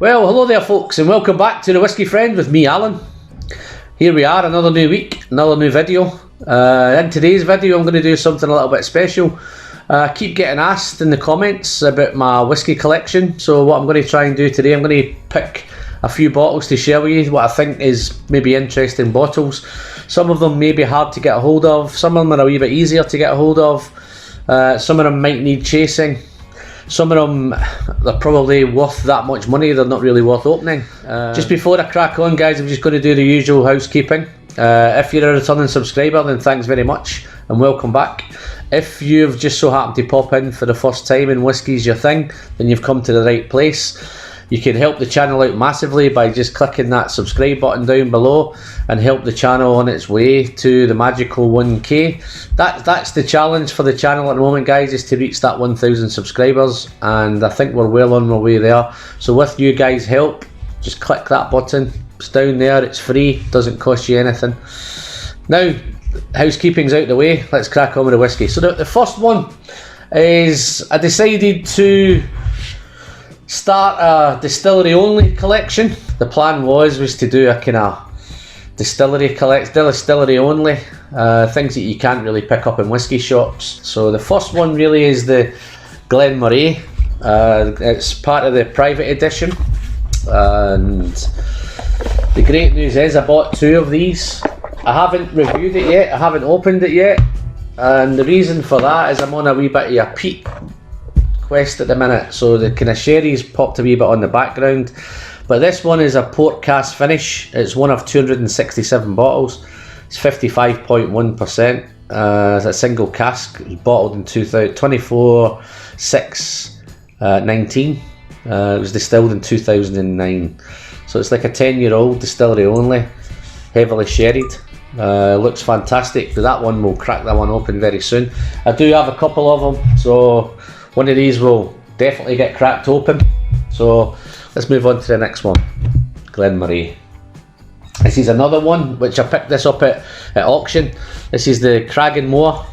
Well, hello there folks, and welcome back to the Whiskey Friend with me, Alan. Here we are, another new week, another new video. In today's video I'm going to do something a little bit special. I keep getting asked in the comments about my whiskey collection, so what I'm going to try and do today, I'm going to pick a few bottles to share with you, what I think is maybe interesting bottles. Some of them may be hard to get a hold of, some of them are a wee bit easier to get a hold of, some of them might need chasing. Some of them, they're probably worth that much money, they're not really worth opening. Just before I crack on guys, I'm just going to do the usual housekeeping. If you're a returning subscriber, then thanks very much and welcome back. If you've just so happened to pop in for the first time and whiskey's your thing, then you've come to the right place. You can help the channel out massively by just clicking that subscribe button down below and help the channel on its way to the magical 1k. That's the challenge for the channel at the moment guys, is to reach that 1000 subscribers, and I think we're well on our way there. So with you guys' help, just click that button, it's down there, it's free, doesn't cost you anything. Now, housekeeping's out the way, let's crack on with the whiskey. So the first one is, I decided to start a distillery only collection. The plan was to do a kind of distillery only, things that you can't really pick up in whiskey shops. So the first one really is the Glenmorangie. It's part of the private edition, and the great news is I bought two of these. I haven't reviewed it yet, I haven't opened it yet, and the reason for that is I'm on a wee bit of a peat quest at the minute, so the kind of sherry's popped a wee bit on the background. But this one is a port cask finish. It's one of 267 bottles. It's 55.1%. It's a single cask. It was bottled in 24/6/19. It was distilled in 2009. So it's like a 10-year-old distillery only, heavily sherried. Looks fantastic. That one, we'll crack that one open very soon. I do have a couple of them, so one of these will definitely get cracked open. So let's move on to the next one, Glenmorangie. This is another one which I picked this up at auction. This is the Cragganmore.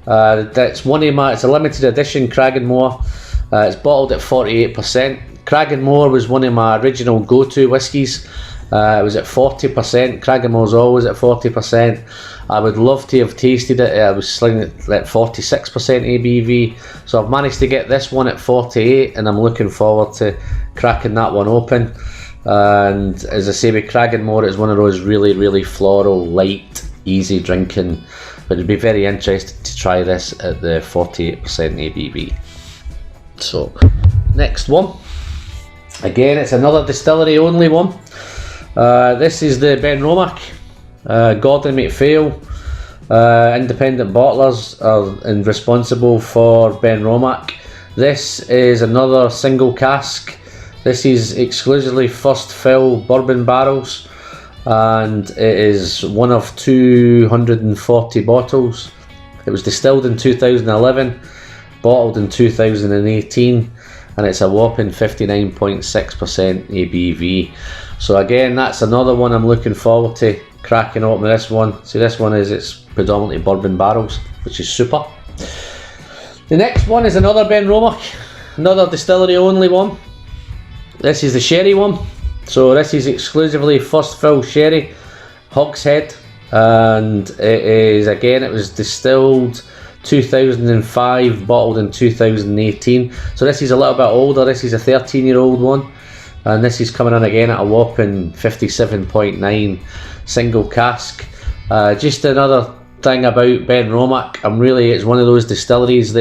It's a limited edition Cragganmore. It's bottled at 48%. Cragganmore was one of my original go-to whiskies. It was at 40%. Cragganmore's always at 40%. I would love to have tasted it. I was slinging it at 46% ABV. So I've managed to get this one at 48, and I'm looking forward to cracking that one open. And as I say, with Cragganmore, it's one of those really floral, light, easy drinking. But it'd be very interesting to try this at the 48% ABV. So next one. Again, it's another distillery only one. This is the Benromac. Gordon MacPhail, independent bottlers are responsible for Benromac. This is another single cask. This is exclusively first fill bourbon barrels, and it is one of 240 bottles. It was distilled in 2011, bottled in 2018, and it's a whopping 59.6% ABV. So again, that's another one I'm looking forward to cracking open this one. See, this one it's predominantly bourbon barrels, which is super. The next one is another Benromac, another distillery only one. This is the sherry one. So this is exclusively first fill sherry, hogshead, and it was distilled 2005, bottled in 2018. So this is a little bit older. This is a 13-year-old one. And this is coming in again at a whopping 57.9 single cask. Just another thing about Benromac, it's one of those distilleries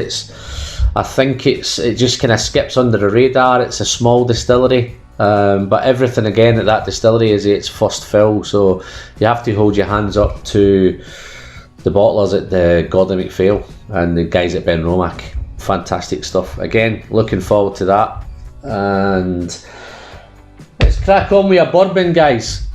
I think it just kind of skips under the radar. It's a small distillery, but everything again at that distillery is its first fill, so you have to hold your hands up to the bottlers at the Gordon MacPhail and the guys at Benromac. Fantastic stuff. Again, looking forward to that. And let's crack on with a bourbon, guys.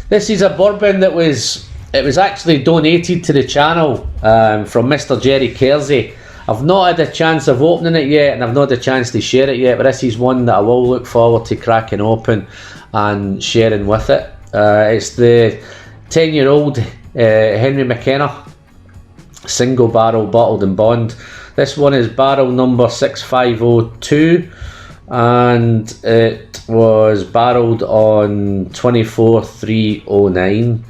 This is a bourbon that was actually donated to the channel from Mr. Jerry Kersey. I've not had a chance of opening it yet, and I've not had a chance to share it yet, but this is one that I will look forward to cracking open and sharing with it. It's the 10-year-old Henry McKenna single barrel bottled in bond. This one is barrel number 6502. and it was barreled on 24,309.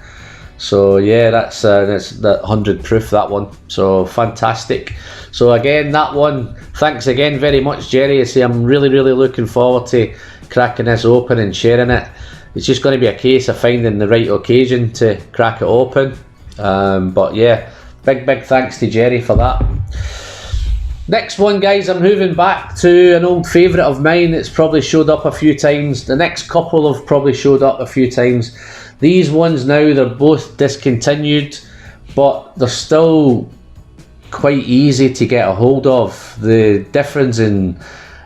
So yeah, that's that 100 proof, that one. So fantastic. So again, that one, thanks again very much, Jerry. I see, I'm really looking forward to cracking this open and sharing it. It's just going to be a case of finding the right occasion to crack it open. But yeah, big thanks to Jerry for that. Next one, guys, I'm moving back to an old favourite of mine. It's probably showed up a few times. The next couple have probably showed up a few times. These ones now, they're both discontinued, but they're still quite easy to get a hold of. The difference in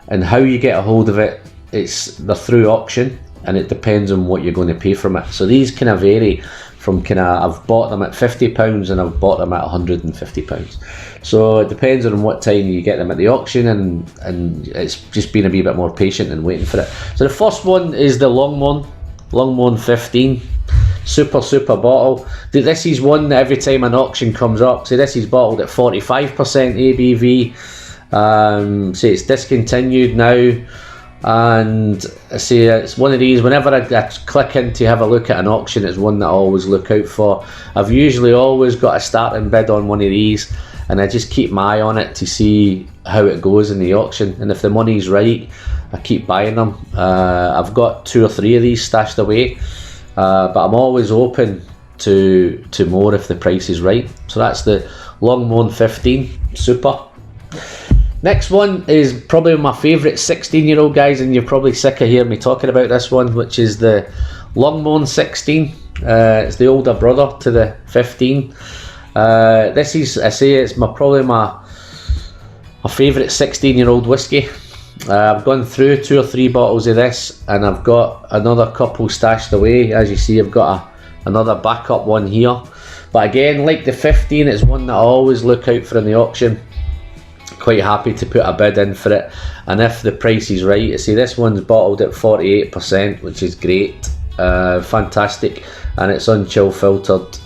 how you get a hold of it, they're through auction, and it depends on what you're going to pay from it. So these kind of vary from I've bought them at £50 and I've bought them at £150. So it depends on what time you get them at the auction, and it's just being a wee bit more patient and waiting for it. So the first one is the Longmorn 15. Super bottle. This is one that every time an auction comes up, so this is bottled at 45% ABV. So it's discontinued now, and I say it's one of these, whenever I click in to have a look at an auction, it's one that I always look out for. I've usually always got a starting bid on one of these, and I just keep my eye on it to see how it goes in the auction, and if the money's right, I keep buying them. I've got 2 or 3 of these stashed away, but I'm always open to more if the price is right. So that's the Longmorn 15, super. Next one is probably my favourite 16-year-old, guys, and you're probably sick of hearing me talking about this one, which is the Longmorn 16. It's the older brother to the 15. This is, I say, it's probably my favourite 16-year-old whiskey. I've gone through 2 or 3 bottles of this, and I've got another couple stashed away. As you see, I've got another backup one here. But again, like the 15, it's one that I always look out for in the auction. Quite happy to put a bid in for it, and if the price is right, you see this one's bottled at 48%, which is great, fantastic, and it's unchill filtered,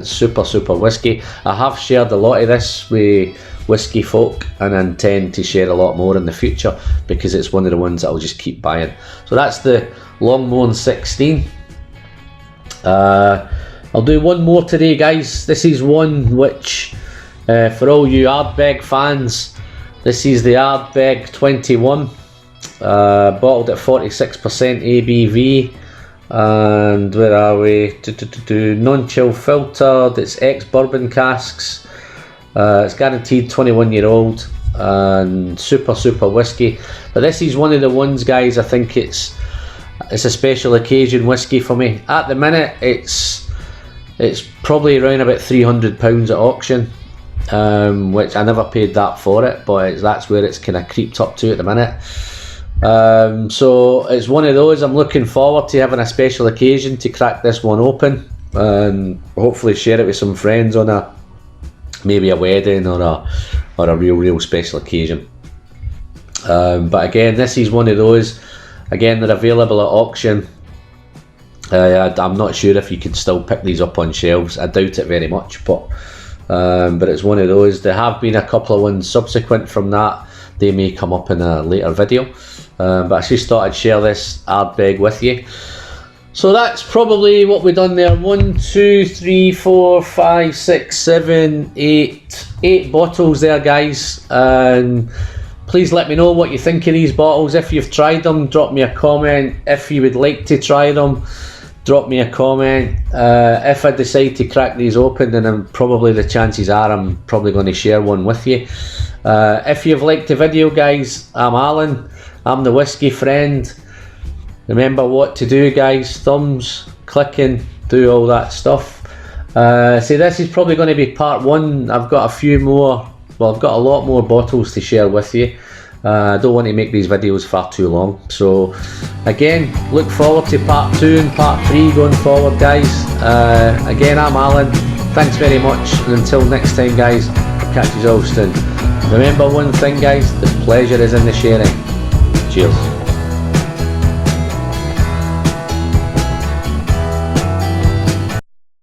super whiskey. I have shared a lot of this with whiskey folk, and I intend to share a lot more in the future because it's one of the ones that I'll just keep buying. So that's the Longmorn 16. I'll do one more today, guys. This is one which, for all you Ardbeg fans, this is the Ardbeg 21, bottled at 46% ABV, and where are we? Non-chill filtered, it's ex-bourbon casks, it's guaranteed 21-year-old, and super whiskey. But this is one of the ones, guys, I think it's a special occasion whiskey for me. At the minute, it's probably around about £300 at auction. Which I never paid that for it, but that's where it's kind of creeped up to at the minute. So it's one of those, I'm looking forward to having a special occasion to crack this one open and hopefully share it with some friends on maybe a wedding or a real special occasion. But again, this is one of those, again, they're available at auction. I'm not sure if you can still pick these up on shelves. I doubt it very much, but it's one of those. There have been a couple of ones subsequent from that. They may come up in a later video, but I just thought I'd share this Ardbeg with you. So that's probably what we've done there. 1, 2, 3, 4, 5, 6, 7, 8 bottles there, guys. Please let me know what you think of these bottles. If you've tried them, drop me a comment. If you would like to try them, drop me a comment. If I decide to crack these open, then the chances are I'm probably going to share one with you. If you've liked the video, guys, I'm Alan. I'm the Whiskey Friend. Remember what to do, guys. Thumbs, clicking, do all that stuff. See, this is probably going to be part 1. I've got a few more. Well, I've got a lot more bottles to share with you. I don't want to make these videos far too long. So again, look forward to part 2 and part 3 going forward, guys. Again, I'm Alan. Thanks very much, and until next time, guys, I'll catch you all soon. Remember one thing, guys, the pleasure is in the sharing. Cheers.